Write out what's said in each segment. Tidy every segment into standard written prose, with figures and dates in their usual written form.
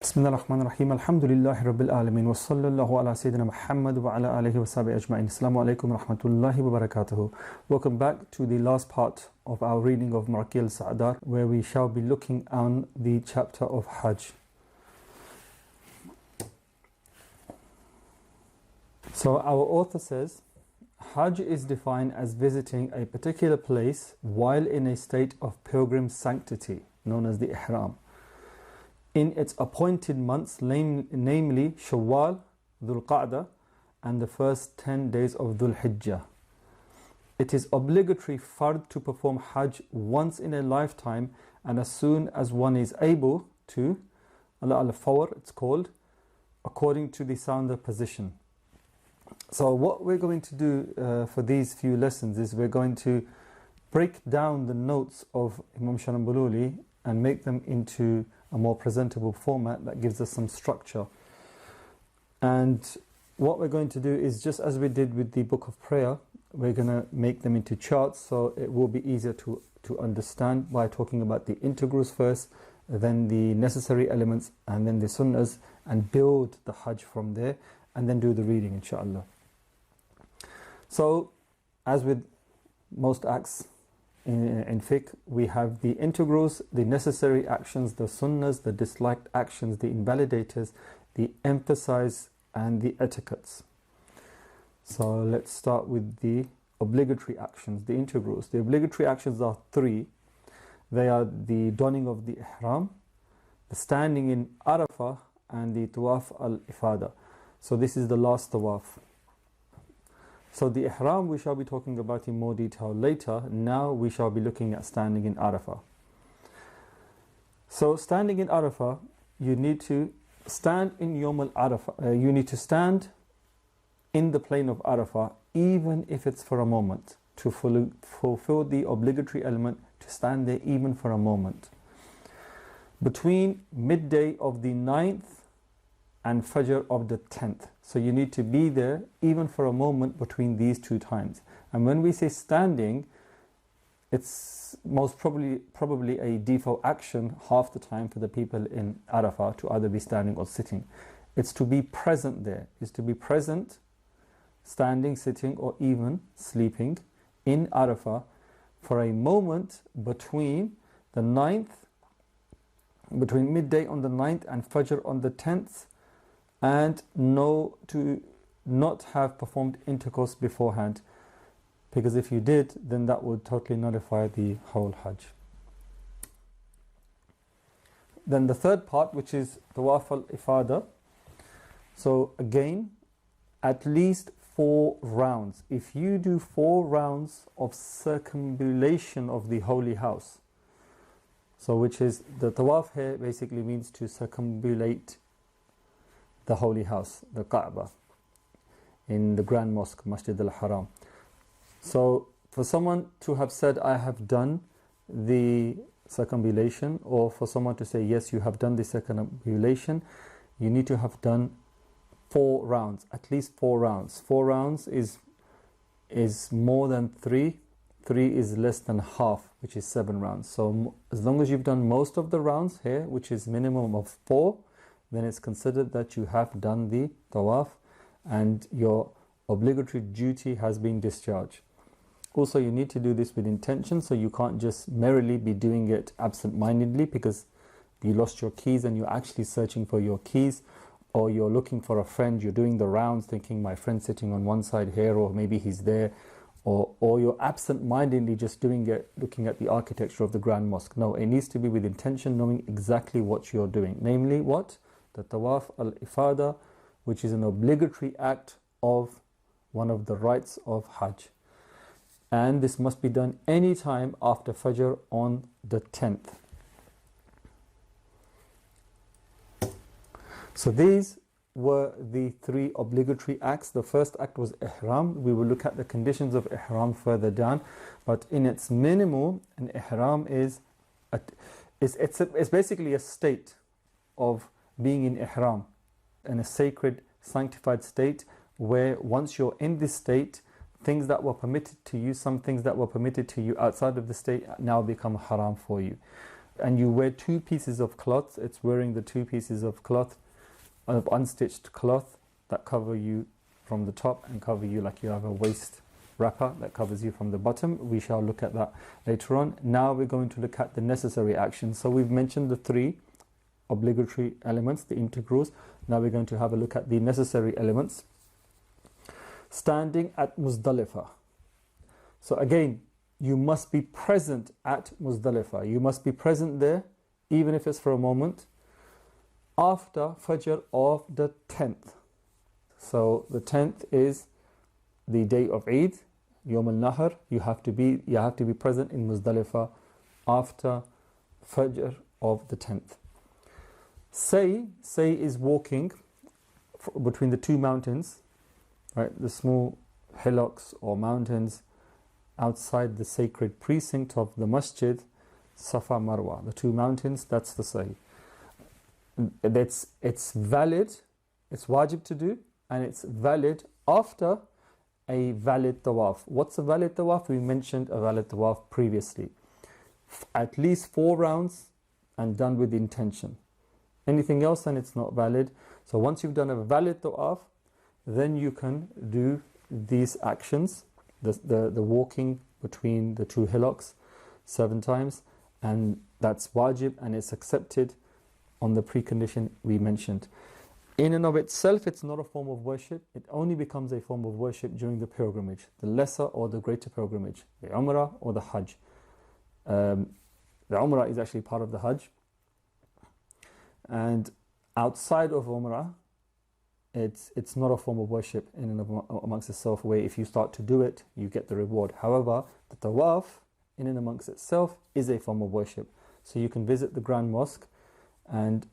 بسم الله الرحمن الرحيم الحمد لله رب العالمين وصلى الله على سيدنا محمد وعلى آله وصحبه أجمعين. Assalamu alaikum wa rahmatullahi wa barakatuh. Welcome back to the last part of our reading of Maraqi al-Sa'adar, where we shall be looking on the chapter of Hajj. So our author says, Hajj is defined as visiting a particular place while in a state of pilgrim sanctity, known as the Ihram, in its appointed months, namely Shawwal, Dhul Qa'dah, and the first 10 days of Dhul Hijjah. It is obligatory fard to perform Hajj once in a lifetime, and as soon as one is able to, al-fawr it's called, according to the sounder position. So what we're going to do for these few lessons is we're going to break down the notes of Imam Shanambululi and make them into a more presentable format that gives us some structure. And what we're going to do is, just as we did with the book of prayer, we're going to make them into charts, so it will be easier to understand by talking about the integrals first, then the necessary elements, and then the sunnahs, and build the Hajj from there, and then do the reading, inshallah. So, as with most acts in fiqh, we have the integrals, the necessary actions, the sunnahs, the disliked actions, the invalidators, the emphasize, and the etiquettes. So let's start with the obligatory actions, the integrals. The obligatory actions are three. They are the donning of the ihram, the standing in Arafah, and the tawaf al-ifada. So this is the last tawaf. So the ihram we shall be talking about in more detail later. Now we shall be looking at standing in Arafah. So standing in Arafah, you need to stand in Yawm al-Arafah. You need to stand in the plain of Arafah, even if it's for a moment, to fulfill the obligatory element, to stand there even for a moment. Between midday of the 9th and Fajr of the 10th. So you need to be there even for a moment between these two times. And when we say standing, it's most probably a default action half the time for the people in Arafah to either be standing or sitting. It's to be present there. It's to be present, standing, sitting, or even sleeping in Arafah for a moment between the 9th, between midday on the 9th and Fajr on the 10th, and to not have performed intercourse beforehand, because if you did, then that would totally nullify the whole Hajj. Then the third part, which is tawaf al-ifada. So again, at least 4 rounds. If you do 4 rounds of circumambulation of the holy house, so which is, the tawaf here basically means to circumambulate the holy house, the Kaaba, in the Grand Mosque, Masjid al-Haram. So for someone to have said, I have done the circumambulation, or for someone to say, yes, you have done the circumambulation, you need to have done 4 rounds, at least 4 rounds. 4 rounds is more than 3. 3 is less than half, which is 7 rounds. So as long as you've done most of the rounds here, which is minimum of 4, then it's considered that you have done the tawaf and your obligatory duty has been discharged. Also, you need to do this with intention, so you can't just merely be doing it absent-mindedly because you lost your keys and you're actually searching for your keys, or you're looking for a friend, you're doing the rounds thinking my friend's sitting on one side here, or maybe he's there, or you're absent-mindedly just doing it, looking at the architecture of the Grand Mosque. No, it needs to be with intention, knowing exactly what you're doing. Namely, what? The tawaf al-ifada, which is an obligatory act of one of the rites of Hajj. And this must be done any time after Fajr on the 10th. So these were the 3 obligatory acts. The first act was ihram. We will look at the conditions of ihram further down. But in its minimal, an ihram is it's basically a state of being in ihram, in a sacred, sanctified state, where once you're in this state, things that were permitted to you, some things that were permitted to you outside of the state now become haram for you. and you wear 2 pieces of cloth, it's wearing the 2 pieces of cloth, of unstitched cloth, that cover you from the top and cover you like you have a waist wrapper that covers you from the bottom. We shall look at that later on. Now we're going to look at the necessary actions. So we've mentioned the 3 obligatory elements, the integrals. Now we're going to have a look at the necessary elements. Standing at Muzdalifah. So again, you must be present at Muzdalifah. You must be present there, even if it's for a moment, after Fajr of the 10th. So the 10th is the day of Eid, Yawm al-Nahr. You have to be present in Muzdalifah after Fajr of the 10th. Say is walking between the 2 mountains, right? The small hillocks or mountains outside the sacred precinct of the masjid, Safa Marwa. The 2 mountains, that's the say. It's valid, it's wajib to do, and it's valid after a valid tawaf. What's a valid tawaf? We mentioned a valid tawaf previously. At least 4 rounds and done with intention. Anything else, then it's not valid. So once you've done a valid tawaf, then you can do these actions, the walking between the 2 hillocks 7 times, and that's wajib, and it's accepted on the precondition we mentioned. In and of itself, it's not a form of worship. It only becomes a form of worship during the pilgrimage, the lesser or the greater pilgrimage, the Umrah or the Hajj. The Umrah is actually part of the Hajj. And outside of Umrah, it's not a form of worship in and of amongst itself, where if you start to do it, you get the reward. However, the Tawaf in and amongst itself is a form of worship. So you can visit the Grand Mosque, and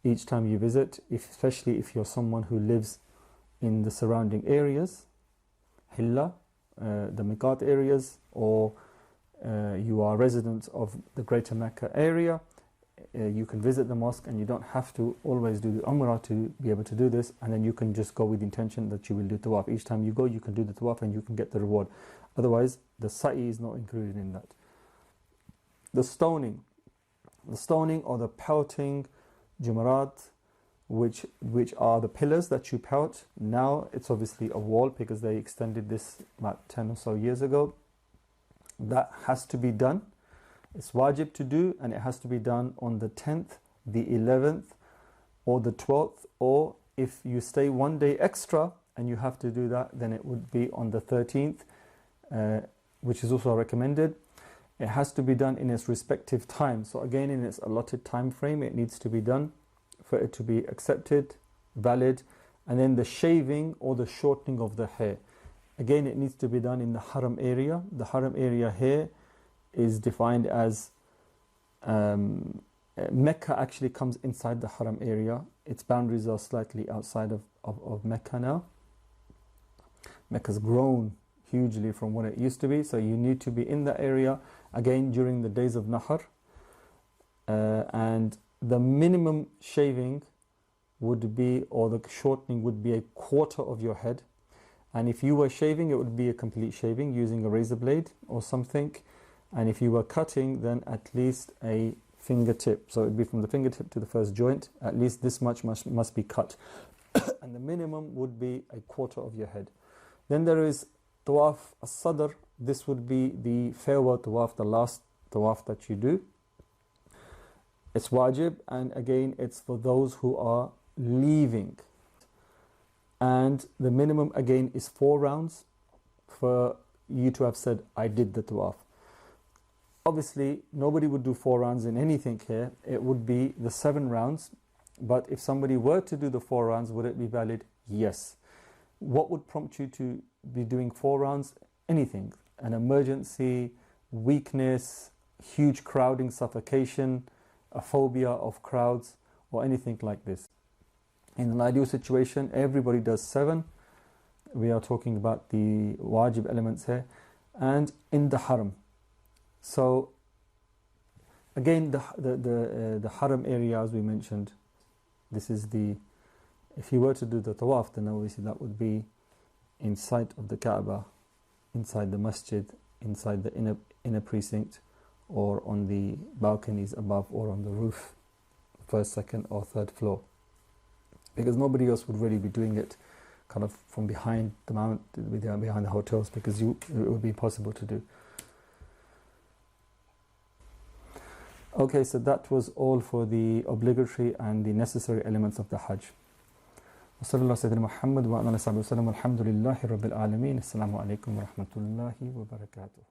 each time you visit, especially if you're someone who lives in the surrounding areas, Hilla, the Miqat areas, or you are residents of the Greater Mecca area, you can visit the mosque, and you don't have to always do the Umrah to be able to do this, and then you can just go with the intention that you will do Tawaf. Each time you go, you can do the Tawaf and you can get the reward. Otherwise, the Sa'i is not included in that. The stoning or the pelting Jumarat, which are the pillars that you pelt. Now it's obviously a wall because they extended this about 10 or so years ago. That has to be done. It's wajib to do, and it has to be done on the 10th, the 11th, or the 12th, or if you stay 1 day extra and you have to do that, then it would be on the 13th, which is also recommended. It has to be done in its respective time. So again, in its allotted time frame, it needs to be done for it to be accepted, valid. And then the shaving or the shortening of the hair. Again, it needs to be done in the haram area. The haram area here is defined as Mecca actually comes inside the haram area. Its boundaries are slightly outside of Mecca now. Mecca's grown hugely from what it used to be, so you need to be in the area again during the days of Nahr, and the minimum shaving would be, or the shortening would be, 1/4 of your head. And if you were shaving, it would be a complete shaving using a razor blade or something. And if you were cutting, then at least a fingertip. So it would be from the fingertip to the first joint. At least this much must be cut. And the minimum would be 1/4 of your head. Then there is Tawaf as-Sadr. This would be the farewell Tawaf, the last Tawaf that you do. It's wajib, and again, it's for those who are leaving. And the minimum again is 4 rounds for you to have said, I did the Tawaf. Obviously, nobody would do 4 rounds in anything here. It would be the 7 rounds. But if somebody were to do the 4 rounds, would it be valid? Yes. What would prompt you to be doing 4 rounds? Anything. An emergency, weakness, huge crowding, suffocation, a phobia of crowds, or anything like this. In an ideal situation, everybody does 7. We are talking about the wajib elements here. And in the haram. So, again, the haram area, as we mentioned, this is the, if you were to do the tawaf, then obviously that would be in sight of the Kaaba, inside the masjid, inside the inner precinct or on the balconies above, or on the roof, first, second, or third floor, because nobody else would really be doing it kind of from behind the mount, behind the hotels, because it would be impossible to do. Okay, so that was all for the obligatory and the necessary elements of the Hajj. وصلى الله سيدنا محمد وعلى آله وصحبه وسلم والحمد لله رب العالمين. السلام عليكم ورحمة الله وبركاته.